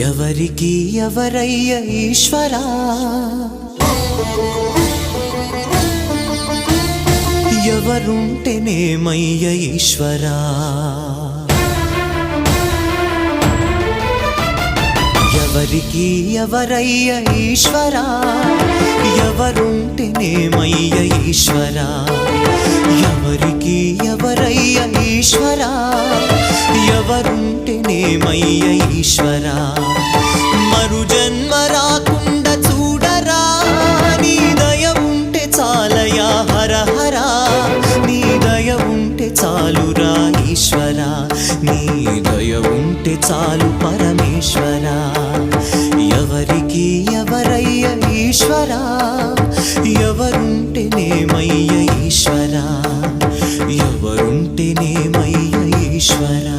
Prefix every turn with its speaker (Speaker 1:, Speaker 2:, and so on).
Speaker 1: ఎవరికి ఎవరయ్య ఈశ్వరా, ఎవరుంటేనేమయ్య ఈశ్వరా, ఎవరికి ఎవరయ్య ఈశ్వరా, ఎవరుంటేనేమయ్య ఈశ్వరా, ఎవరికి ఎవరయ్య ఈశ్వరా, ఎవరుంటేనేమయ్య ఈశ్వరా. మరు జన్మ రాకుండా చూడరా, నీ దయ ఉంటే చాలయా హర హరా, నీ దయ ఉంటే చాలురా ఈశ్వరా, నీ దయ ఉంటే చాలు పరమేశ్వరా. ఎవరికి ఎవరయ్య ఈశ్వరా, ఎవరుంటేనేమయ్య ఈశ్వరా, ఎవరుంటేనేమయ్య ఈశ్వరా.